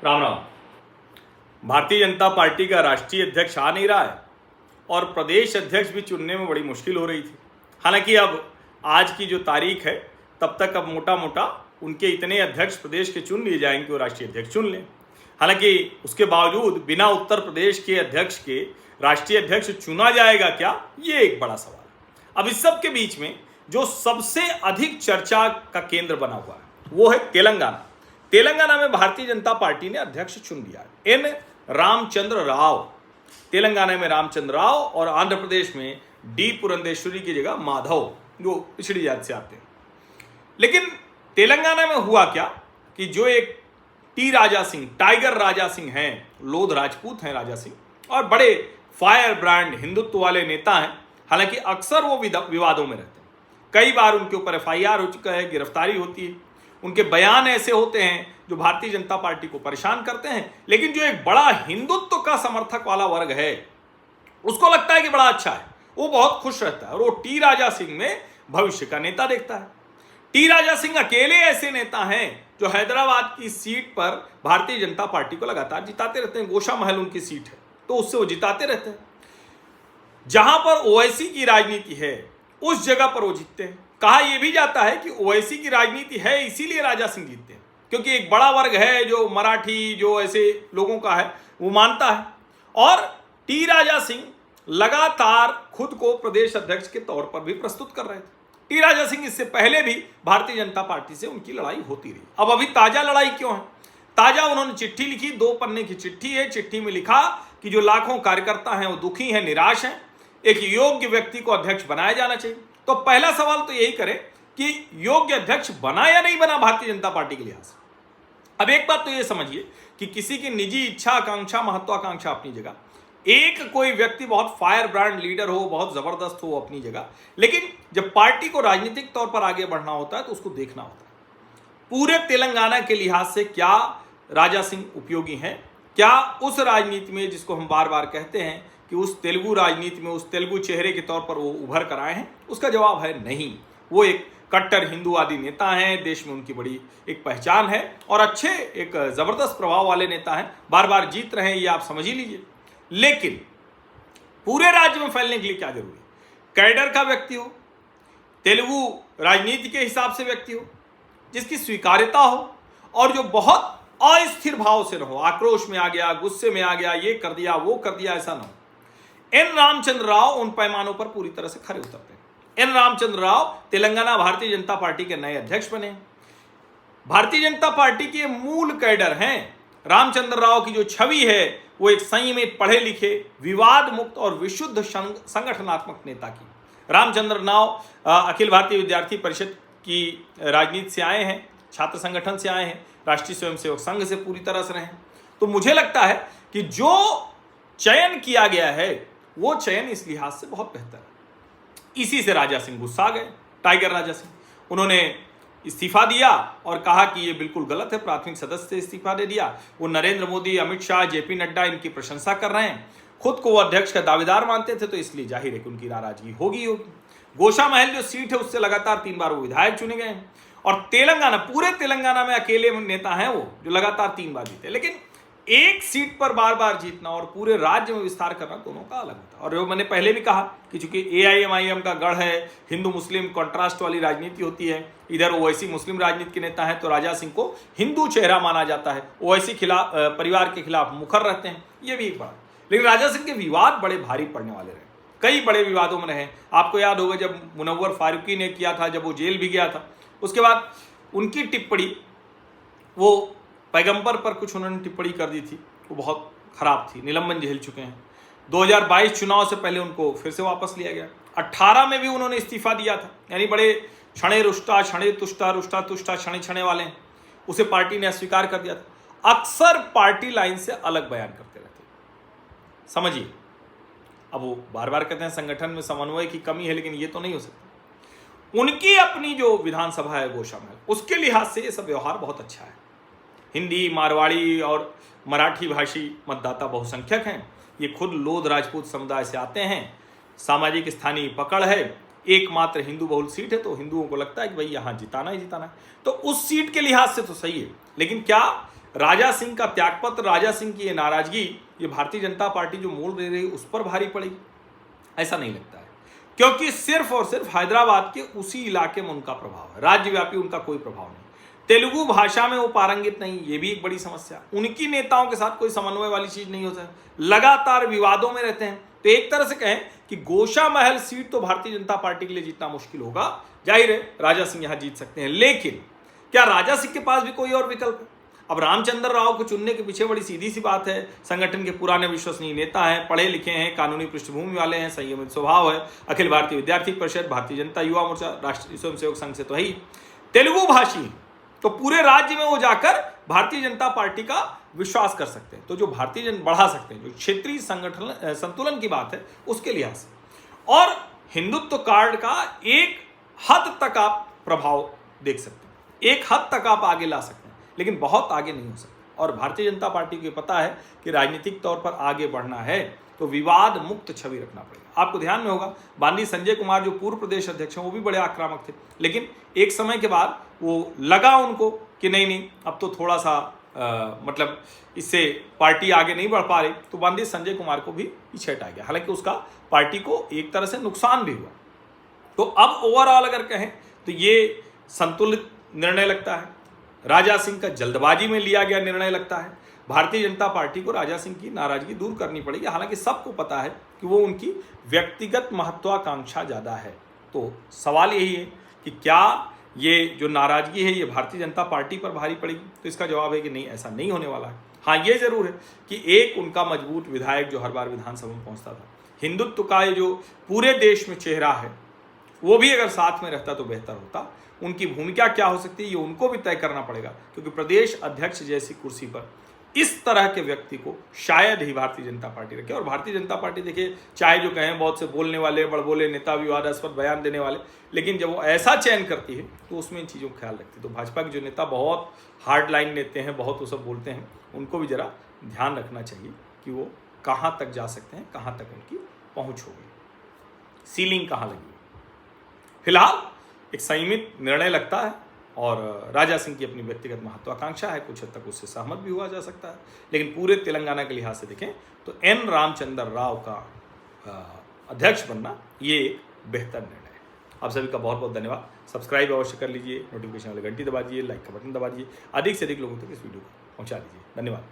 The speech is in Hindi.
राम राम। भारतीय जनता पार्टी का राष्ट्रीय अध्यक्ष आ नहीं रहा है और प्रदेश अध्यक्ष भी चुनने में बड़ी मुश्किल हो रही थी। हालांकि अब आज की जो तारीख है तब तक अब मोटा मोटा उनके इतने अध्यक्ष प्रदेश के चुन लिए जाएंगे वो राष्ट्रीय अध्यक्ष चुन लें। हालांकि उसके बावजूद बिना उत्तर प्रदेश के अध्यक्ष के राष्ट्रीय अध्यक्ष चुना जाएगा क्या, ये एक बड़ा सवाल है। अब इस सब के बीच में जो सबसे अधिक चर्चा का केंद्र बना हुआ है वो है तेलंगाना। तेलंगाना में भारतीय जनता पार्टी ने अध्यक्ष चुन लिया है, एन रामचंद्र राव। तेलंगाना में रामचंद्र राव और आंध्र प्रदेश में डी पुरंदेश्वरी की जगह माधव, जो पिछड़ी जाति से आते हैं। लेकिन तेलंगाना में हुआ क्या कि जो एक टी राजा सिंह, टाइगर राजा सिंह हैं, लोध राजपूत हैं राजा सिंह, और बड़े फायर ब्रांड हिंदुत्व वाले नेता हैं। हालांकि अक्सर वो विवादों में रहते हैं, कई बार उनके ऊपर FIR हो चुका है, गिरफ्तारी होती है, उनके बयान ऐसे होते हैं जो भारतीय जनता पार्टी को परेशान करते हैं। लेकिन जो एक बड़ा हिंदुत्व का समर्थक वाला वर्ग है उसको लगता है कि बड़ा अच्छा है, वो बहुत खुश रहता है और वो टी राजा सिंह में भविष्य का नेता देखता है। टी राजा सिंह अकेले ऐसे नेता हैं जो हैदराबाद की सीट पर भारतीय जनता पार्टी को लगातार जिताते रहते हैं। गोशा महल उनकी सीट है तो उससे वो जिताते रहते हैं। जहां पर OIC की राजनीति है उस जगह पर वो जीतते हैं। कहा यह भी जाता है कि OIC की राजनीति है इसीलिए राजा सिंह जीतते हैं, क्योंकि एक बड़ा वर्ग है जो मराठी, जो ऐसे लोगों का है, वो मानता है। और टी राजा सिंह लगातार खुद को प्रदेश अध्यक्ष के तौर पर भी प्रस्तुत कर रहे थे। टी राजा सिंह इससे पहले भी भारतीय जनता पार्टी से उनकी लड़ाई होती रही। अब अभी ताजा लड़ाई क्यों है? ताजा उन्होंने चिट्ठी लिखी, 2 पन्ने की चिट्ठी है। चिट्ठी में लिखा कि जो लाखों कार्यकर्ता हैं वो दुखी हैं, निराश हैं, एक योग्य व्यक्ति को अध्यक्ष बनाया जाना चाहिए। तो पहला सवाल तो यही करें कि योग्य अध्यक्ष बना या नहीं बना भारतीय जनता पार्टी के लिहाज से। अब एक बात तो ये समझिए कि किसी की निजी इच्छा, आकांक्षा, महत्वाकांक्षा अपनी जगह, एक कोई व्यक्ति बहुत फायर ब्रांड लीडर हो, बहुत जबरदस्त हो अपनी जगह, लेकिन जब पार्टी को राजनीतिक तौर पर आगे बढ़ना होता है तो उसको देखना होता है पूरे तेलंगाना के लिहाज से क्या राजा सिंह उपयोगी हैं, क्या उस राजनीति में जिसको हम बार बार कहते हैं कि उस तेलुगु राजनीति में उस तेलुगु चेहरे के तौर पर वो उभर कर आए हैं। उसका जवाब है नहीं। वो एक कट्टर हिंदूवादी नेता हैं, देश में उनकी बड़ी एक पहचान है और अच्छे एक जबरदस्त प्रभाव वाले नेता हैं, बार बार जीत रहे हैं, ये आप समझ ही लीजिए। लेकिन पूरे राज्य में फैलने के लिए क्या जरूरी है? कैडर का व्यक्ति हो, तेलुगु राजनीति के हिसाब से व्यक्ति हो, जिसकी स्वीकार्यता हो और जो बहुत अस्थिर भाव से न हो, आक्रोश में आ गया, गुस्से में आ गया, ये कर दिया, वो कर दिया, ऐसा न हो। एन रामचंद्र राव उन पैमानों पर पूरी तरह से खरे उतरते हैं। एन रामचंद्र राव तेलंगाना भारतीय जनता पार्टी के नए अध्यक्ष बने। भारतीय जनता पार्टी के मूल कैडर हैं। रामचंद्र राव की जो छवि है वो एक संयमित, पढ़े लिखे, विवाद मुक्त और विशुद्ध संगठनात्मक नेता की। रामचंद्र राव अखिल भारतीय विद्यार्थी परिषद की राजनीति से आए हैं, छात्र संगठन से आए हैं, राष्ट्रीय स्वयंसेवक संघ से पूरी तरह से रहे हैं। तो मुझे लगता है कि जो चयन किया गया है वो चयन इस लिहाज से बहुत बेहतर है। इसी से राजा सिंह गुस्सा गए, टाइगर राजा सिंह। उन्होंने इस्तीफा दिया और कहा कि ये बिल्कुल गलत है, प्राथमिक सदस्य से इस्तीफा दे दिया। वो नरेंद्र मोदी, अमित शाह, JP नड्डा इनकी प्रशंसा कर रहे हैं, खुद को वो अध्यक्ष का दावेदार मानते थे, तो इसलिए जाहिर है कि उनकी नाराजगी होगी। गोशा महल जो सीट है उससे लगातार 3 बार वो विधायक चुने गए हैं और तेलंगाना, पूरे तेलंगाना में अकेले नेता हैं वो जो लगातार 3 बार जीते। लेकिन एक सीट पर बार बार जीतना और पूरे राज्य में विस्तार करना दोनों का अलग होता है। और जो मैंने पहले भी कहा कि चूंकि AIMIM का गढ़ है, हिंदू मुस्लिम कॉन्ट्रास्ट वाली राजनीति होती है, इधर OIC मुस्लिम राजनीति के नेता हैं, तो राजा सिंह को हिंदू चेहरा माना जाता है, OIC खिलाफ परिवार के खिलाफ मुखर रहते हैं, ये भी एक बात। लेकिन राजा सिंह के विवाद बड़े भारी पड़ने वाले रहे, कई बड़े विवादों में रहे। आपको याद होगा जब मुनव्वर फारूकी ने किया था, जब वो जेल भी गया था, उसके बाद उनकी टिप्पणी, वो पैगंबर पर कुछ उन्होंने टिप्पणी कर दी थी, वो बहुत खराब थी, निलंबन झेल चुके हैं। 2022 चुनाव से पहले उनको फिर से वापस लिया गया। 18 में भी उन्होंने इस्तीफा दिया था, यानी बड़े क्षणे रुष्टा, क्षणे तुष्टा, रुष्टा तुष्टा, क्षणे क्षणे वाले हैं, उसे पार्टी ने अस्वीकार कर दिया था। अक्सर पार्टी लाइन से अलग बयान करते रहते, समझिए। अब वो बार बार कहते हैं संगठन में समन्वय की कमी है, लेकिन ये तो नहीं हो सकता। उनकी अपनी जो विधानसभा है गोशा महल, उसके लिहाज से ये सब व्यवहार बहुत अच्छा है। हिंदी, मारवाड़ी और मराठी भाषी मतदाता बहुसंख्यक हैं। ये खुद लोध राजपूत समुदाय से आते हैं। सामाजिक स्थानीय पकड़ है, एकमात्र हिंदू बहुल सीट है, तो हिंदुओं को लगता है कि भाई यहाँ जिताना ही जिताना है। तो उस सीट के लिहाज से तो सही है। लेकिन क्या राजा सिंह का त्यागपत्र, राजा सिंह की ये नाराजगी, ये भारतीय जनता पार्टी जो मोल ले रही है उस पर भारी पड़ेगी? ऐसा नहीं लगता है, क्योंकि सिर्फ और सिर्फ हैदराबाद के उसी इलाके में उनका प्रभाव है, राज्यव्यापी उनका कोई प्रभाव नहीं। तेलुगु भाषा में वो पारंगित नहीं, ये भी एक बड़ी समस्या। उनकी नेताओं के साथ कोई समन्वय वाली चीज नहीं होता है, लगातार विवादों में रहते हैं। तो एक तरह से कहें कि गोशा महल सीट तो भारतीय जनता पार्टी के लिए जीतना मुश्किल होगा। जाहिर है राजा सिंह यहां जीत सकते हैं, लेकिन क्या राजा सिंह के पास भी कोई और विकल्प है? अब रामचंद्र राव को चुनने के पीछे बड़ी सीधी सी बात है, संगठन के पुराने विश्वसनीय नेता हैं, पढ़े लिखे हैं, कानूनी पृष्ठभूमि वाले हैं, संयमित स्वभाव है, अखिल भारतीय विद्यार्थी परिषद, भारतीय जनता युवा मोर्चा, राष्ट्रीय स्वयंसेवक संघ से तो ही तेलुगु भाषी, तो पूरे राज्य में वो जाकर भारतीय जनता पार्टी का विश्वास कर सकते हैं। तो जो भारतीय जन बढ़ा सकते हैं, जो क्षेत्रीय संगठन संतुलन की बात है उसके लिहाज से, और हिंदुत्व कार्ड का एक हद तक आप प्रभाव देख सकते हैं, एक हद तक आप आगे ला सकते हैं, लेकिन बहुत आगे नहीं हो सकते। और भारतीय जनता पार्टी को पता है कि राजनीतिक तौर पर आगे बढ़ना है तो विवाद मुक्त छवि रखना पड़ेगा। आपको ध्यान में होगा बांदी संजय कुमार जो पूर्व प्रदेश अध्यक्ष हैं वो भी बड़े आक्रामक थे, लेकिन एक समय के बाद वो लगा उनको कि नहीं अब तो थोड़ा सा मतलब इससे पार्टी आगे नहीं बढ़ पा रही, तो बांदी संजय कुमार को भी पीछे हटाया गया। हालांकि उसका पार्टी को एक तरह से नुकसान भी हुआ। तो अब ओवरऑल अगर कहें तो ये संतुलित निर्णय लगता है, राजा सिंह का जल्दबाजी में लिया गया निर्णय लगता है। भारतीय जनता पार्टी को राजा सिंह की नाराजगी दूर करनी पड़ेगी, हालांकि सबको पता है कि वो उनकी व्यक्तिगत महत्वाकांक्षा ज़्यादा है। तो सवाल यही है कि क्या ये जो नाराजगी है ये भारतीय जनता पार्टी पर भारी पड़ेगी? तो इसका जवाब है कि नहीं, ऐसा नहीं होने वाला है। हाँ, ये जरूर है कि एक उनका मजबूत विधायक जो हर बार विधानसभा में पहुंचता था, हिंदुत्व का ये जो पूरे देश में चेहरा है, वो भी अगर साथ में रहता तो बेहतर होता। उनकी भूमिका क्या हो सकती है ये उनको भी तय करना पड़ेगा, क्योंकि प्रदेश अध्यक्ष जैसी कुर्सी पर इस तरह के व्यक्ति को शायद ही भारतीय जनता पार्टी रखे। और भारतीय जनता पार्टी देखिए, चाहे जो कहें बहुत से बोलने वाले, बड़बोले नेता, विवादास्पद बयान देने वाले, लेकिन जब वो ऐसा चयन करती है तो उसमें इन चीज़ों का ख्याल रखती है। तो भाजपा के जो नेता बहुत हार्ड लाइन लेते हैं, बहुत वो सब बोलते हैं, उनको भी जरा ध्यान रखना चाहिए कि वो कहाँ तक जा सकते हैं, कहाँ तक उनकी पहुँच होगी, सीलिंग कहाँ लगी। फिलहाल एक संयमित निर्णय लगता है और राजा सिंह की अपनी व्यक्तिगत महत्वाकांक्षा है, कुछ हद तक उससे सहमत भी हुआ जा सकता है, लेकिन पूरे तेलंगाना के लिहाज से देखें तो एन रामचंद्र राव का अध्यक्ष बनना ये एक बेहतर निर्णय है। आप सभी का बहुत बहुत धन्यवाद। सब्सक्राइब अवश्य कर लीजिए, नोटिफिकेशन वाली घंटी दबा दीजिए, लाइक का बटन दबा दीजिए, अधिक से अधिक लोगों तक इस वीडियो को पहुंचा दीजिए। धन्यवाद।